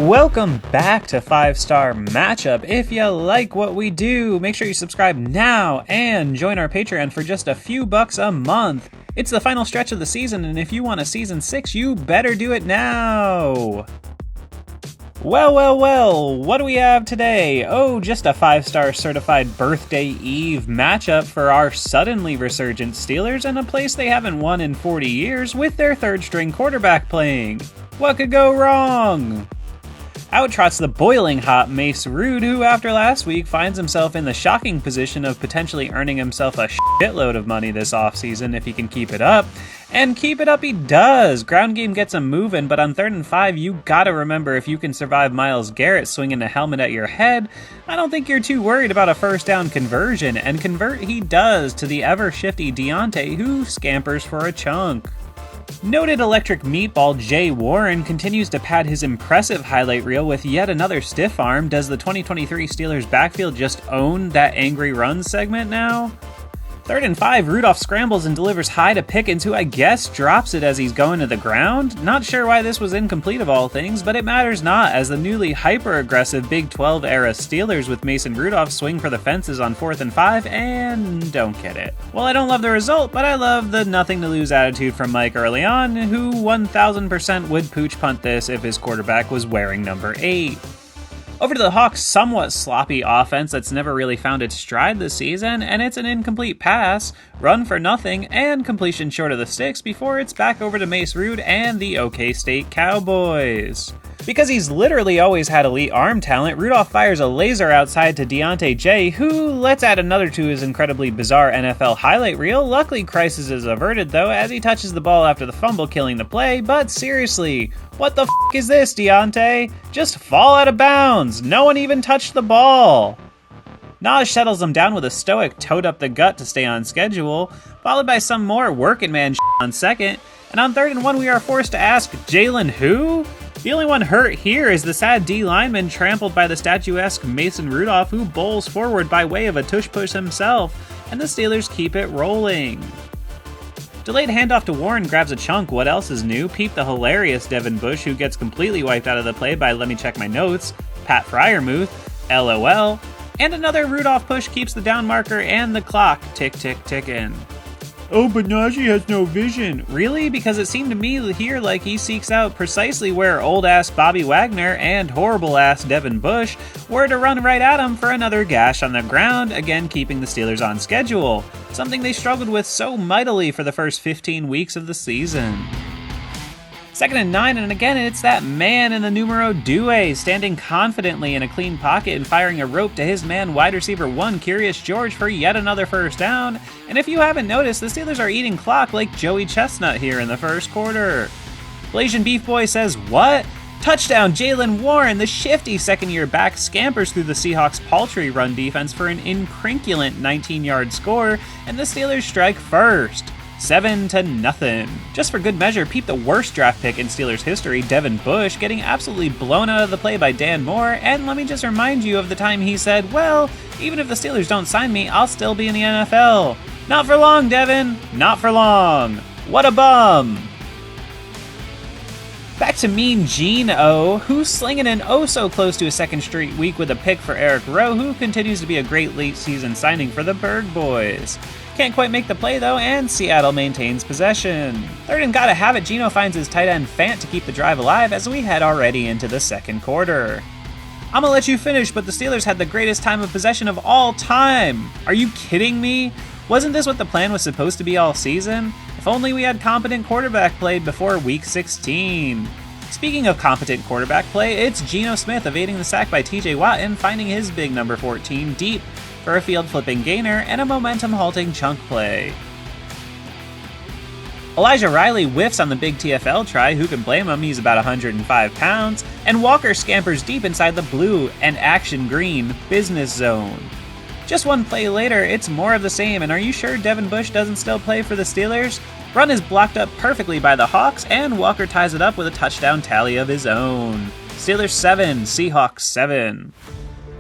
Welcome back to 5-Star Matchup. If you like what we do, make sure you subscribe now and join our Patreon for just a few bucks a month. It's the final stretch of the season, and if you want a Season 6, you better do it now! Well, what do we have today? Oh, just a 5-star certified birthday eve matchup for our suddenly resurgent Steelers and a place they haven't won in 40 years with their third-string quarterback playing. What could go wrong? Out trots the boiling hot Mace Rude, who after last week finds himself in the shocking position of potentially earning himself a shitload of money this offseason if he can keep it up. And keep it up he does! Ground game gets him moving, but on 3rd and 5, you gotta remember if you can survive Myles Garrett swinging a helmet at your head, I don't think you're too worried about a first down conversion, and convert he does to the ever-shifty Deontay, who scampers for a chunk. Noted electric meatball Jay Warren continues to pad his impressive highlight reel with yet another stiff arm. Does the 2023 Steelers backfield just own that angry run segment now? 3rd and 5, Rudolph scrambles and delivers high to Pickens, who I guess drops it as he's going to the ground. Not sure why this was incomplete of all things, but it matters not, as the newly hyper-aggressive Big 12-era Steelers with Mason Rudolph swing for the fences on 4th and 5 and don't get it. Well, I don't love the result, but I love the nothing-to-lose attitude from Mike early on, who 1000% would pooch punt this if his quarterback was wearing number 8. Over to the Hawks' somewhat sloppy offense that's never really found its stride this season, and it's an incomplete pass, run for nothing, and completion short of the sticks before it's back over to Mace Rude and the OK State Cowboys. Because he's literally always had elite arm talent, Rudolph fires a laser outside to Deontay J, who, let's add another to his incredibly bizarre NFL highlight reel. Luckily, crisis is averted though, as he touches the ball after the fumble killing the play, but seriously, what the f*** is this, Deontay? Just fall out of bounds! No one even touched the ball! Naj settles him down with a stoic toed up the gut to stay on schedule, followed by some more working man on 2nd, and on 3rd and 1 we are forced to ask, Jalen who? The only one hurt here is the sad D lineman trampled by the statuesque Mason Rudolph, who bowls forward by way of a tush-push himself, and the Steelers keep it rolling. Delayed handoff to Warren grabs a chunk. What else is new? Peep the hilarious Devin Bush, who gets completely wiped out of the play by let me check my notes, Pat Freiermuth, LOL, and another Rudolph push keeps the down marker and the clock ticking. Oh, but Najee has no vision. Really? Because it seemed to me here like he seeks out precisely where old-ass Bobby Wagner and horrible-ass Devin Bush were to run right at him for another gash on the ground, again keeping the Steelers on schedule, something they struggled with so mightily for the first 15 weeks of the season. 2nd and 9, and again it's that man in the numero due, standing confidently in a clean pocket and firing a rope to his man wide receiver 1, Curious George, for yet another first down. And if you haven't noticed, the Steelers are eating clock like Joey Chestnut here in the first quarter. Blasian Beef Boy says, what? Touchdown, Jalen Warren, the shifty second-year back, scampers through the Seahawks' paltry run defense for an incrinculant 19-yard score, and the Steelers strike first. 7-0. Just for good measure, peep the worst draft pick in Steelers history, Devin Bush, getting absolutely blown out of the play by Dan Moore, and let me just remind you of the time he said, well, even if the Steelers don't sign me, I'll still be in the NFL. Not for long, Devin. Not for long. What a bum. Back to Mean Gene O, who's slinging an so close to a second straight week with a pick for Eric Rowe, who continues to be a great late season signing for the Berg Boys. Can't quite make the play though, and Seattle maintains possession. 3rd and gotta have it, Geno finds his tight end Fant to keep the drive alive as we head already into the second quarter. I'm gonna let you finish, but the Steelers had the greatest time of possession of all time. Are you kidding me? Wasn't this what the plan was supposed to be all season? If only we had competent quarterback play before week 16. Speaking of competent quarterback play, it's Geno Smith evading the sack by TJ Watt and finding his big number 14 deep for a field-flipping gainer and a momentum-halting chunk play. Elijah Riley whiffs on the big TFL try, who can blame him, he's about 105 pounds, and Walker scampers deep inside the blue and action green business zone. Just one play later, it's more of the same, and are you sure Devin Bush doesn't still play for the Steelers? Run is blocked up perfectly by the Hawks, and Walker ties it up with a touchdown tally of his own. Steelers 7, Seahawks 7.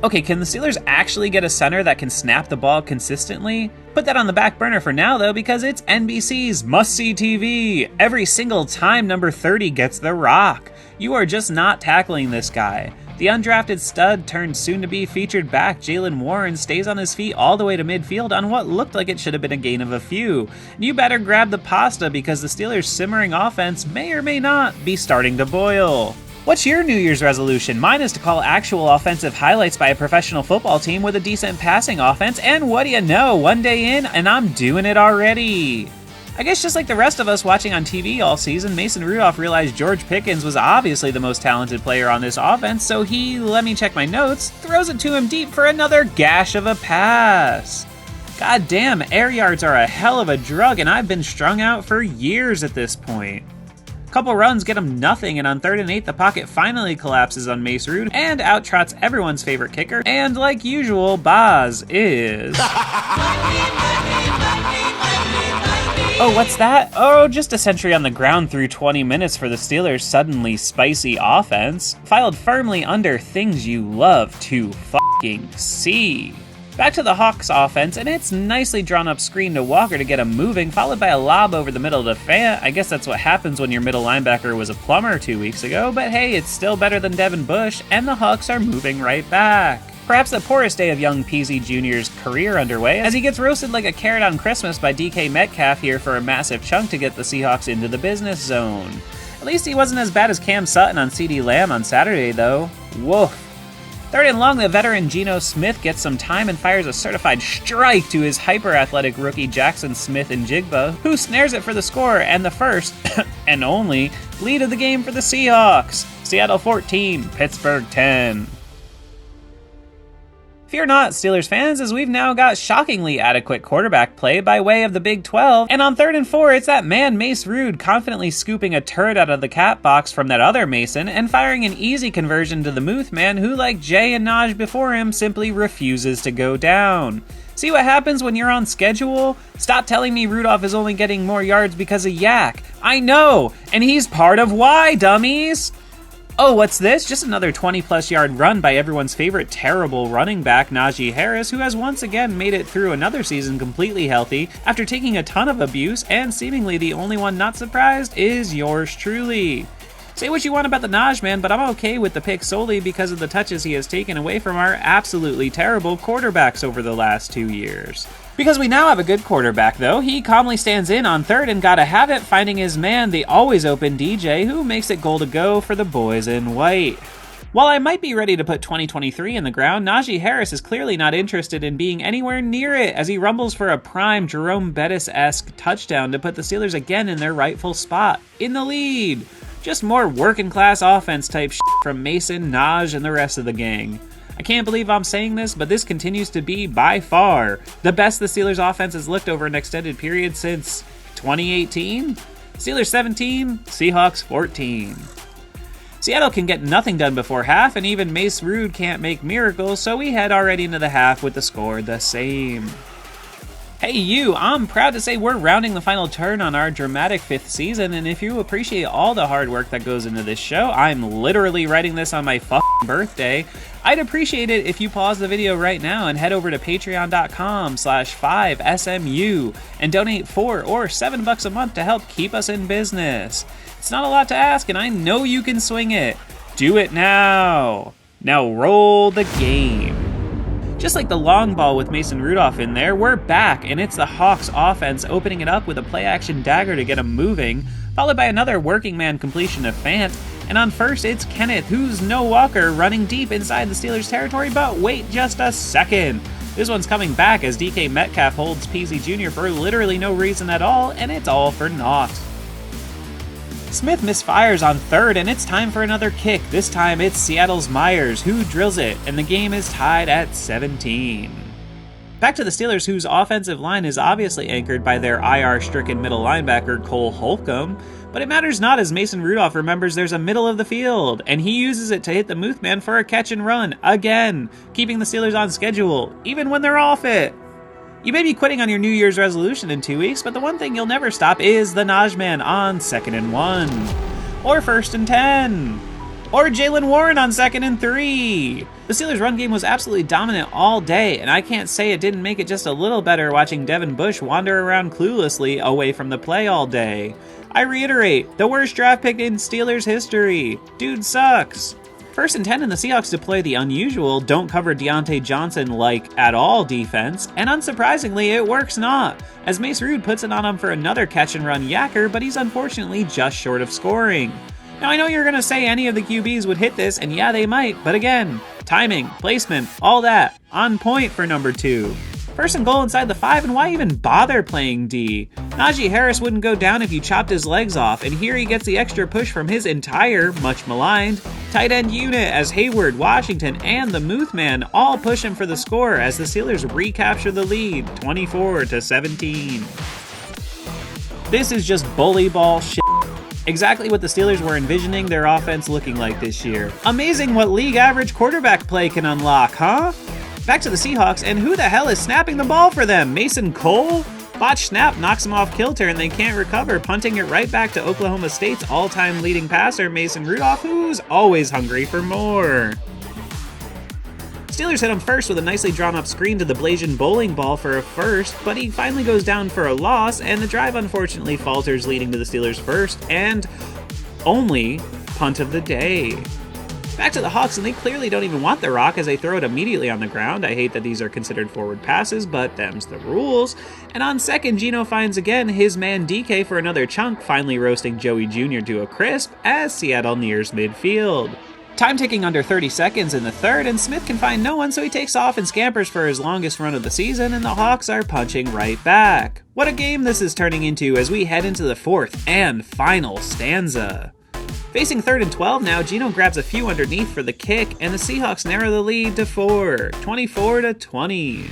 Okay, can the Steelers actually get a center that can snap the ball consistently? Put that on the back burner for now though, because it's NBC's must-see TV. Every single time number 30 gets the rock. You are just not tackling this guy. The undrafted stud turned soon-to-be featured back Jaylen Warren stays on his feet all the way to midfield on what looked like it should have been a gain of a few. And you better grab the pasta because the Steelers' simmering offense may or may not be starting to boil. What's your New Year's resolution? Mine is to call actual offensive highlights by a professional football team with a decent passing offense, and what do you know, one day in and I'm doing it already. I guess just like the rest of us watching on TV all season, Mason Rudolph realized George Pickens was obviously the most talented player on this offense, so he, let me check my notes, throws it to him deep for another gash of a pass. God damn, air yards are a hell of a drug, and I've been strung out for years at this point. Couple runs get him nothing, and on 3rd and 8, the pocket finally collapses on Mace Rude and outtrots everyone's favorite kicker, and like usual, Boz is... Oh, what's that? Oh, just a century on the ground through 20 minutes for the Steelers' suddenly spicy offense, filed firmly under things you love to fucking see. Back to the Hawks offense, and it's nicely drawn up screen to Walker to get him moving, followed by a lob over the middle of the Fant. I guess that's what happens when your middle linebacker was a plumber 2 weeks ago, but hey, it's still better than Devin Bush, and the Hawks are moving right back. Perhaps the poorest day of young Peasy Jr.'s career underway, as he gets roasted like a carrot on Christmas by DK Metcalf here for a massive chunk to get the Seahawks into the business zone. At least he wasn't as bad as Cam Sutton on CeeDee Lamb on Saturday, though. Woof. 3rd and long, the veteran Geno Smith gets some time and fires a certified strike to his hyper-athletic rookie Jackson Smith-Njigba, who snares it for the score and the first, and only, lead of the game for the Seahawks. Seattle 14, Pittsburgh 10. Fear not, Steelers fans, as we've now got shockingly adequate quarterback play by way of the Big 12, and on 3rd and 4, it's that man Mace Rude confidently scooping a turret out of the cat box from that other Mason and firing an easy conversion to the Muth man who, like Jay and Najee before him, simply refuses to go down. See what happens when you're on schedule? Stop telling me Rudolph is only getting more yards because of Yak. I know, and he's part of why, dummies! Oh, what's this? Just another 20-plus yard run by everyone's favorite terrible running back, Najee Harris, who has once again made it through another season completely healthy after taking a ton of abuse, and seemingly the only one not surprised is yours truly. Say what you want about the Naj man, but I'm okay with the pick solely because of the touches he has taken away from our absolutely terrible quarterbacks over the last 2 years. Because we now have a good quarterback, though, he calmly stands in on 3rd and gotta have it, finding his man, the always open DJ, who makes it goal to go for the boys in white. While I might be ready to put 2023 in the ground, Najee Harris is clearly not interested in being anywhere near it as he rumbles for a prime Jerome Bettis-esque touchdown to put the Steelers again in their rightful spot, in the lead. Just more working-class offense type shit from Mason, Naj, and the rest of the gang. I can't believe I'm saying this, but this continues to be, by far, the best the Steelers' offense has looked over an extended period since 2018? Steelers 17, Seahawks 14. Seattle can get nothing done before half, and even Mace Rude can't make miracles, so we head already into the half with the score the same. Hey you, I'm proud to say we're rounding the final turn on our dramatic 5th season, and if you appreciate all the hard work that goes into this show, I'm literally writing this on my birthday, I'd appreciate it if you pause the video right now and head over to patreon.com/5SMU and donate $4 or $7 a month to help keep us in business. It's not a lot to ask, and I know you can swing it. Do it now. Now roll the game. Just like the long ball with Mason Rudolph in there, we're back, and it's the Hawks offense opening it up with a play-action dagger to get him moving, followed by another working man completion of Fant, and on first it's Kenneth, who's no Walker, running deep inside the Steelers' territory, but wait just a second. This one's coming back as DK Metcalf holds Peasy Jr. for literally no reason at all, and it's all for naught. Smith misfires on 3rd, and it's time for another kick. This time it's Seattle's Myers, who drills it, and the game is tied at 17. Back to the Steelers, whose offensive line is obviously anchored by their IR-stricken middle linebacker Cole Holcomb, but it matters not as Mason Rudolph remembers there's a middle of the field, and he uses it to hit the Muth man for a catch and run, again, keeping the Steelers on schedule, even when they're off it. You may be quitting on your New Year's resolution in 2 weeks, but the one thing you'll never stop is the Naj man on 2nd and 1. Or 1st and 10. Or Jaylen Warren on 2nd and 3. The Steelers' run game was absolutely dominant all day, and I can't say it didn't make it just a little better watching Devin Bush wander around cluelessly away from the play all day. I reiterate, the worst draft pick in Steelers history. Dude sucks. 1st and 10 and the Seahawks deploy the unusual don't cover Deontay Johnson like at all defense, and unsurprisingly it works not, as Mace Rude puts it on him for another catch and run yacker, but he's unfortunately just short of scoring. Now I know you're gonna say any of the QBs would hit this, and yeah they might, but again, timing, placement, all that, on point for number 2. 1st and goal inside the 5, and why even bother playing D? Najee Harris wouldn't go down if you chopped his legs off, and here he gets the extra push from his entire, much maligned, tight end unit as Hayward, Washington, and the Muth Man all push him for the score as the Steelers recapture the lead, 24-17. This is just bully ball shit. Exactly what the Steelers were envisioning their offense looking like this year. Amazing what league average quarterback play can unlock, huh? Back to the Seahawks, and who the hell is snapping the ball for them? Mason Cole? Botch snap knocks him off kilter and they can't recover, punting it right back to Oklahoma State's all-time leading passer, Mason Rudolph, who's always hungry for more. Steelers hit him first with a nicely drawn-up screen to the Blasian bowling ball for a first, but he finally goes down for a loss, and the drive unfortunately falters, leading to the Steelers' first and only punt of the day. Back to the Hawks, and they clearly don't even want the rock as they throw it immediately on the ground. I hate that these are considered forward passes, but them's the rules. And on 2nd, Geno finds again his man DK for another chunk, finally roasting Joey Jr. to a crisp as Seattle nears midfield. Time ticking under 30 seconds in the 3rd, and Smith can find no one, so he takes off and scampers for his longest run of the season, and the Hawks are punching right back. What a game this is turning into as we head into the 4th and final stanza. Facing 3rd and 12 now, Geno grabs a few underneath for the kick, and the Seahawks narrow the lead to 4, 24-20.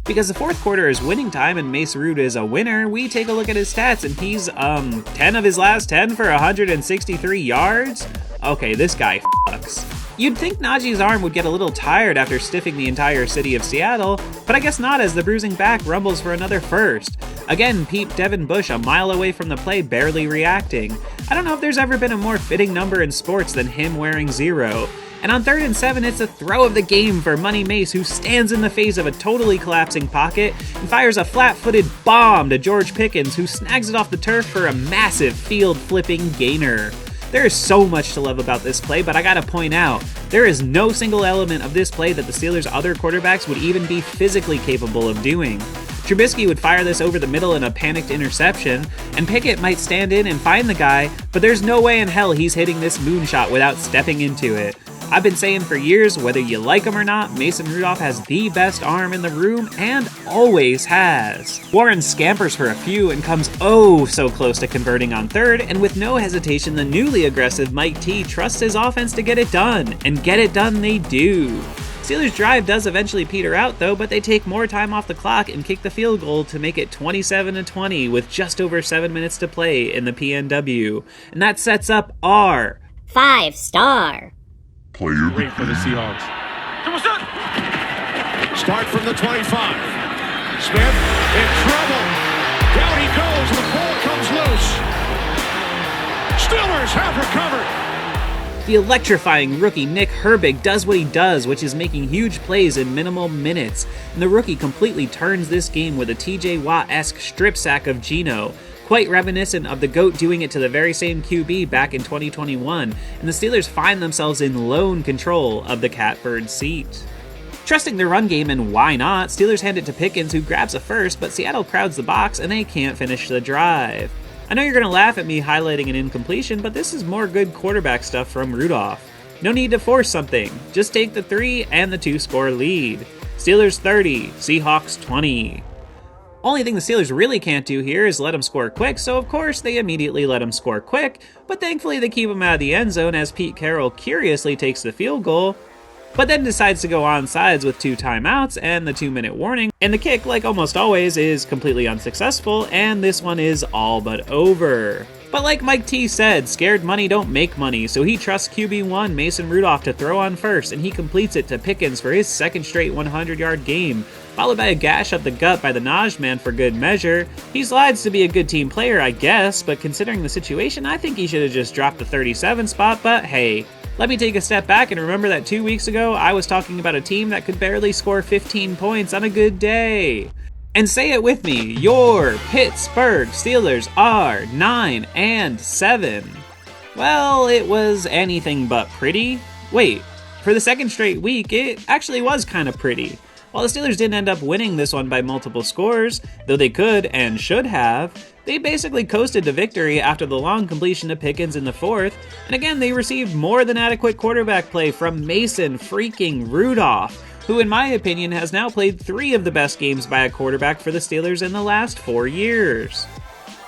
Because the 4th quarter is winning time and Mace Rude is a winner, we take a look at his stats, and he's, 10 of his last 10 for 163 yards? Okay, this guy fucks. You'd think Najee's arm would get a little tired after stiffing the entire city of Seattle, but I guess not as the bruising back rumbles for another first. Again, peep Devin Bush a mile away from the play, barely reacting. I don't know if there's ever been a more fitting number in sports than him wearing 0. And on 3rd and 7, it's the throw of the game for Money Mace, who stands in the face of a totally collapsing pocket and fires a flat-footed bomb to George Pickens, who snags it off the turf for a massive field-flipping gainer. There is so much to love about this play, but I gotta point out, there is no single element of this play that the Steelers' other quarterbacks would even be physically capable of doing. Trubisky would fire this over the middle in a panicked interception, and Pickett might stand in and find the guy, but there's no way in hell he's hitting this moonshot without stepping into it. I've been saying for years, whether you like him or not, Mason Rudolph has the best arm in the room and always has. Warren scampers for a few and comes oh so close to converting on 3rd, and with no hesitation, the newly aggressive Mike T trusts his offense to get it done, and get it done they do. Steelers' drive does eventually peter out though, but they take more time off the clock and kick the field goal to make it 27-20 with just over 7 minutes to play in the PNW. And that sets up our 5-star player great for the Seahawks. Start from the 25. Smith in trouble. Down he goes. The ball comes loose. Steelers have recovered. The electrifying rookie Nick Herbig does what he does, which is making huge plays in minimal minutes, and the rookie completely turns this game with a TJ Watt-esque strip sack of Geno, quite reminiscent of the GOAT doing it to the very same QB back in 2021, and the Steelers find themselves in lone control of the catbird seat. Trusting their run game, and why not, Steelers hand it to Pickens, who grabs a first, but Seattle crowds the box and they can't finish the drive. I know you're going to laugh at me highlighting an incompletion, but this is more good quarterback stuff from Rudolph. No need to force something, just take the 3 and the 2-score lead. Steelers 30, Seahawks 20. Only thing the Steelers really can't do here is let him score quick, so of course they immediately let him score quick, but thankfully they keep him out of the end zone as Pete Carroll curiously takes the field goal, but then decides to go onside with 2 timeouts and the 2-minute warning, and the kick, like almost always, is completely unsuccessful, and this one is all but over. But like Mike T said, scared money don't make money, so he trusts QB1 Mason Rudolph to throw on first, and he completes it to Pickens for his second straight 100-yard game, followed by a gash up the gut by the Najee man for good measure. He slides to be a good team player, I guess, but considering the situation, I think he should have just dropped the 37 spot, but hey, Let me take a step back and remember that 2 weeks ago, I was talking about a team that could barely score 15 points on a good day. And say it with me, your Pittsburgh Steelers are 9-7. Well, it was anything but pretty. Wait, for the second straight week, it actually was kind of pretty. While the Steelers didn't end up winning this one by multiple scores, though they could and should have, they basically coasted to victory after the long completion of Pickens in the fourth, and again they received more than adequate quarterback play from Mason freaking Rudolph, who in my opinion has now played 3 of the best games by a quarterback for the Steelers in the last 4 years.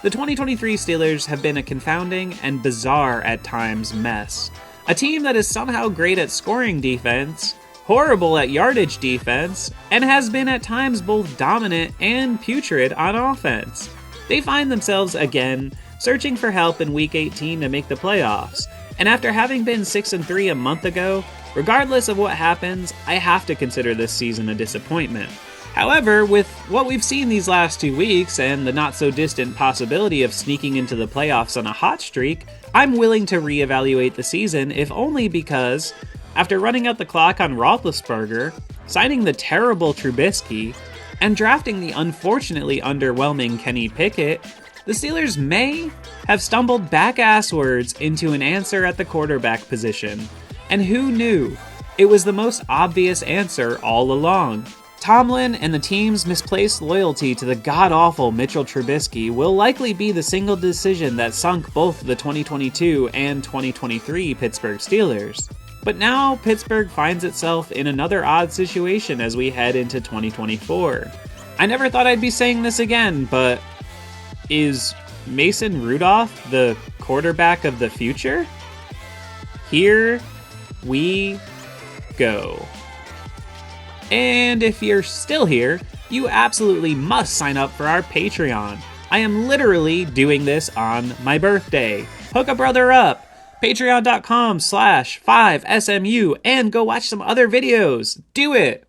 The 2023 Steelers have been a confounding and bizarre at times mess. A team that is somehow great at scoring defense, horrible at yardage defense, and has been at times both dominant and putrid on offense. They find themselves again searching for help in Week 18 to make the playoffs, and after having been 6-3 a month ago, regardless of what happens, I have to consider this season a disappointment. However, with what we've seen these last 2 weeks and the not-so-distant possibility of sneaking into the playoffs on a hot streak, I'm willing to reevaluate the season, if only because, after running out the clock on Roethlisberger, signing the terrible Trubisky, and drafting the unfortunately underwhelming Kenny Pickett, the Steelers may have stumbled back-asswards into an answer at the quarterback position. And who knew? It was the most obvious answer all along. Tomlin and the team's misplaced loyalty to the god-awful Mitchell Trubisky will likely be the single decision that sunk both the 2022 and 2023 Pittsburgh Steelers. But now Pittsburgh finds itself in another odd situation as we head into 2024. I never thought I'd be saying this again, but is Mason Rudolph the quarterback of the future? Here we go. And if you're still here, you absolutely must sign up for our Patreon. I am literally doing this on my birthday. Hook a brother up. Patreon.com/5SMU and go watch some other videos. Do it.